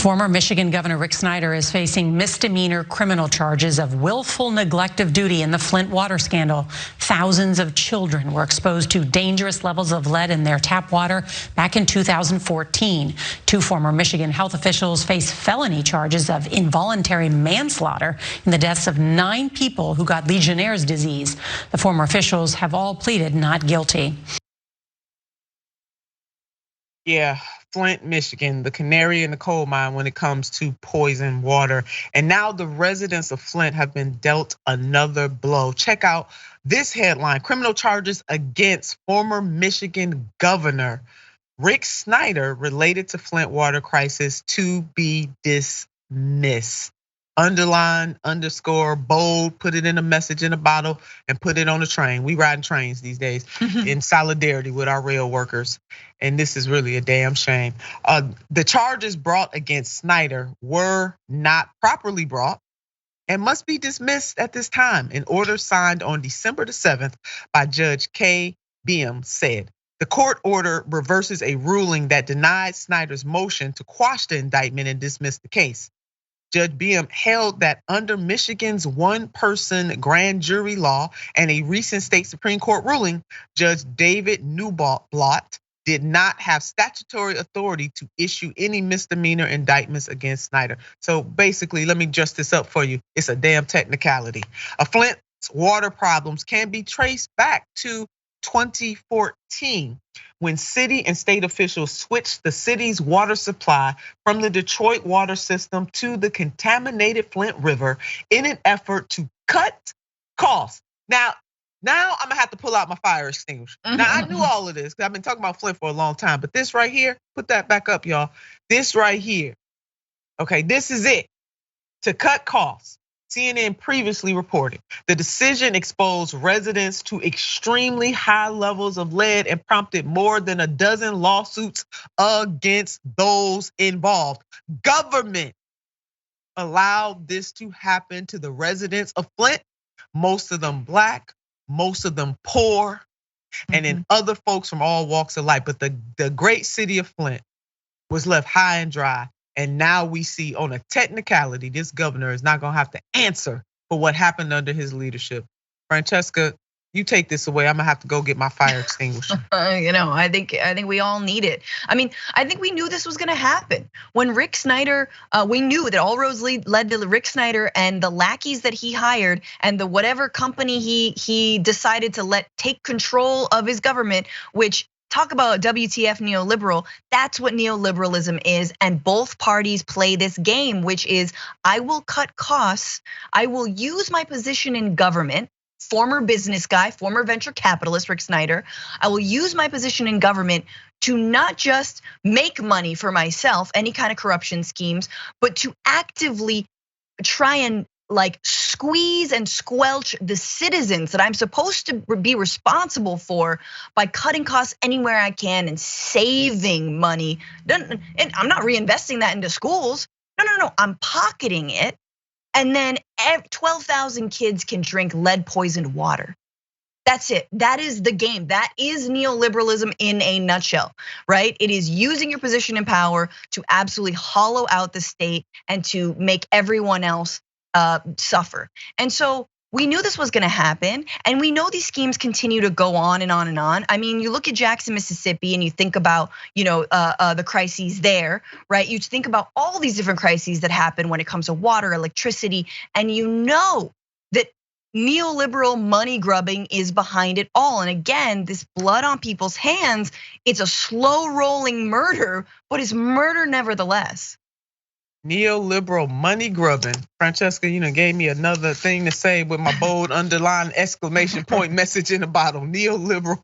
Former Michigan Governor Rick Snyder is facing misdemeanor criminal charges of willful neglect of duty in the Flint water scandal. Thousands of children were exposed to dangerous levels of lead in their tap water back in 2014. Two former Michigan health officials face felony charges of involuntary manslaughter in the deaths of 9 people who got Legionnaire's disease. The former officials have all pleaded not guilty. Yeah, Flint, Michigan, the canary in the coal mine when it comes to poison water. And now the residents of Flint have been dealt another blow. Check out this headline: criminal charges against former Michigan Governor Rick Snyder related to Flint water crisis to be dismissed. Underline, underscore, bold, put it in a message in a bottle and put it on a train. We riding trains these days in solidarity with our rail workers. And this is really a damn shame. The charges brought against Snyder were not properly brought and must be dismissed at this time. An order signed on December the 7th by Judge K. Beam said. The court order reverses a ruling that denied Snyder's motion to quash the indictment and dismiss the case. Judge Beam held that under Michigan's one-person grand jury law and a recent state Supreme Court ruling, Judge David Newblot did not have statutory authority to issue any misdemeanor indictments against Snyder. So basically, let me dress this up for you. It's a damn technicality. Flint's water problems can be traced back to 2014, when city and state officials switched the city's water supply from the Detroit water system to the contaminated Flint River in an effort to cut costs. Now I'm gonna have to pull out my fire extinguisher. Now I knew all of this because I've been talking about Flint for a long time, but this right here, put that back up, y'all. This right here, okay, this is it. To cut costs. CNN previously reported the decision exposed residents to extremely high levels of lead and prompted more than a dozen lawsuits against those involved. Government allowed this to happen to the residents of Flint, most of them Black, most of them poor, and then other folks from all walks of life. But the great city of Flint was left high and dry. And now we see on a technicality, this governor is not gonna have to answer for what happened under his leadership. Francesca, you take this away. I'm gonna have to go get my fire extinguisher. I think we all need it. I mean, I think we knew this was gonna happen. When Rick Snyder, we knew that all roads led to Rick Snyder and the lackeys that he hired and the whatever company he decided to let take control of his government, which talk about WTF neoliberal, that's what neoliberalism is. And both parties play this game, which is I will cut costs, I will use my position in government, former business guy, former venture capitalist Rick Snyder, I will use my position in government to not just make money for myself, any kind of corruption schemes, but to actively try and like squeeze and squelch the citizens that I'm supposed to be responsible for by cutting costs anywhere I can and saving money. And I'm not reinvesting that into schools. No, I'm pocketing it. And then 12,000 kids can drink lead poisoned water. That's it. That is the game. That is neoliberalism in a nutshell, right? It is using your position in power to absolutely hollow out the state and to make everyone else suffer. And so we knew this was gonna happen, and we know these schemes continue to go on and on and on. I mean, you look at Jackson, Mississippi, and you think about the crises there, right? You think about all these different crises that happen when it comes to water, electricity, and you know that neoliberal money grubbing is behind it all. And again, this blood on people's hands, it's a slow rolling murder, but it's murder nevertheless. Neoliberal money grubbing. Francesca, gave me another thing to say with my bold underline exclamation point message in the bottle. Neoliberal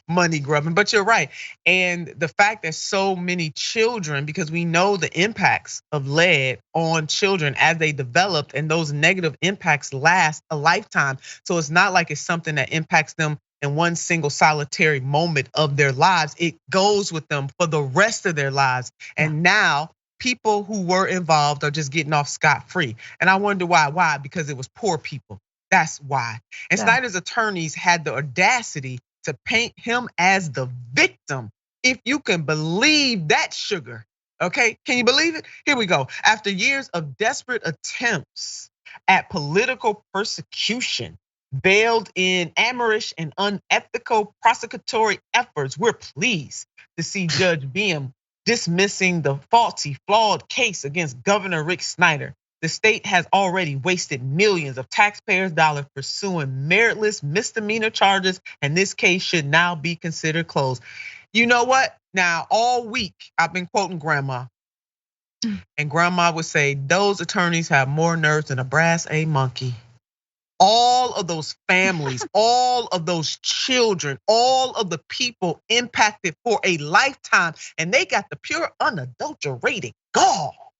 money grubbing. But you're right. And the fact that so many children, because we know the impacts of lead on children as they developed, and those negative impacts last a lifetime. So it's not like it's something that impacts them in one single solitary moment of their lives. It goes with them for the rest of their lives. And now people who were involved are just getting off scot-free. And I wonder why. Why? Because it was poor people. That's why. And Snyder's attorneys had the audacity to paint him as the victim. If you can believe that, sugar. Okay, can you believe it? Here we go. After years of desperate attempts at political persecution, veiled in amorous and unethical prosecutory efforts, we're pleased to see Judge Beam dismissing the faulty, flawed case against Governor Rick Snyder. The state has already wasted millions of taxpayers' dollars pursuing meritless misdemeanor charges, and this case should now be considered closed. You know what? Now, all week, I've been quoting Grandma. And Grandma would say, those attorneys have more nerves than a brass A monkey. All of those families, all of those children, all of the people impacted for a lifetime, and they got the pure unadulterated gall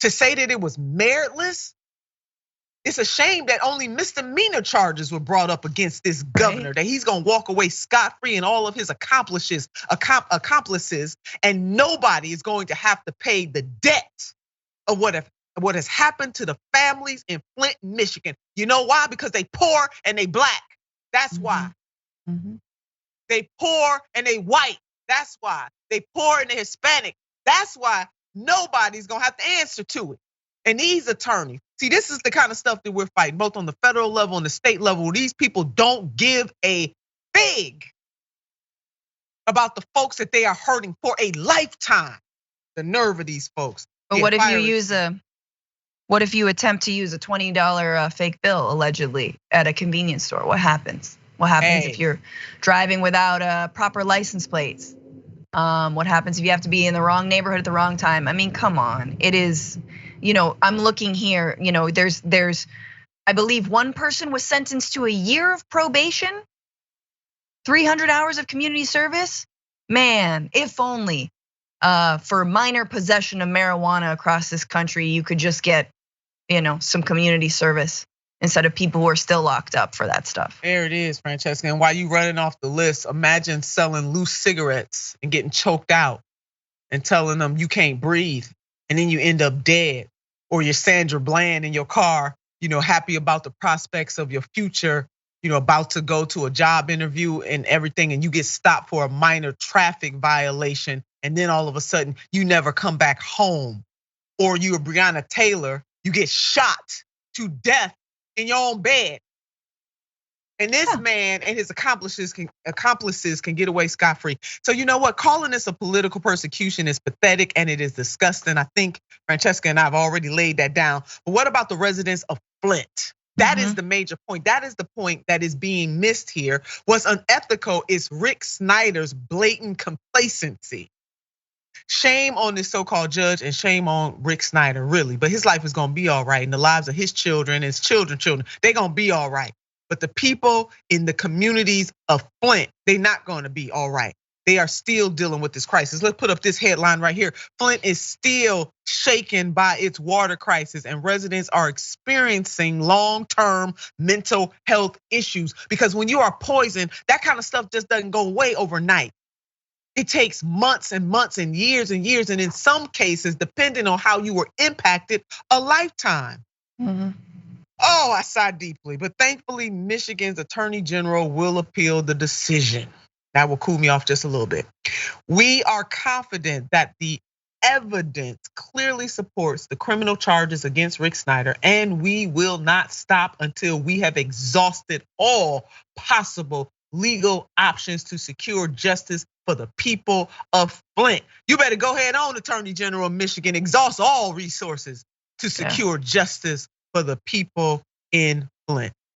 to say that it was meritless. It's a shame that only misdemeanor charges were brought up against this governor, that he's gonna walk away scot-free and all of his accomplices, and nobody is going to have to pay the debt of what has happened to the families in Flint, Michigan. You know why? Because they poor and they black. That's why. They poor and they white. That's why. They poor and they Hispanic. That's why nobody's gonna have to answer to it. And these attorneys, see, this is the kind of stuff that we're fighting, both on the federal level and the state level. These people don't give a fig about the folks that they are hurting for a lifetime. The nerve of these folks. But what if you attempt to use a $20 fake bill allegedly at a convenience store? What happens? What happens if you're driving without proper license plates? What happens if you have to be in the wrong neighborhood at the wrong time? I mean, come on. It is, I'm looking here, there's, I believe one person was sentenced to a year of probation, 300 hours of community service. Man, if only for minor possession of marijuana across this country, you could just get, some community service instead of people who are still locked up for that stuff. There it is, Francesca. And while you running off the list, imagine selling loose cigarettes and getting choked out and telling them you can't breathe, and then you end up dead. Or you're Sandra Bland in your car, happy about the prospects of your future, about to go to a job interview and everything, and you get stopped for a minor traffic violation, and then all of a sudden you never come back home. Or you're Breonna Taylor, you get shot to death in your own bed. And this man and his accomplices can get away scot-free. So you know what? Calling this a political persecution is pathetic and it is disgusting. I think Francesca and I have already laid that down. But what about the residents of Flint? That is the major point. That is the point that is being missed here. What's unethical is Rick Snyder's blatant complacency. Shame on this so-called judge and shame on Rick Snyder, really. But his life is gonna be all right, and the lives of his children, his children, they're gonna be all right. But the people in the communities of Flint, they're not gonna be all right. They are still dealing with this crisis. Let's put up this headline right here. Flint is still shaken by its water crisis, and residents are experiencing long-term mental health issues. Because when you are poisoned, that kind of stuff just doesn't go away overnight. It takes months and months and years, and in some cases, depending on how you were impacted, a lifetime. Oh, I sigh deeply, but thankfully, Michigan's Attorney General will appeal the decision. That will cool me off just a little bit. We are confident that the evidence clearly supports the criminal charges against Rick Snyder, and we will not stop until we have exhausted all possible legal options to secure justice for the people of Flint. You better go ahead on, Attorney General of Michigan, exhaust all resources to secure justice for the people in Flint.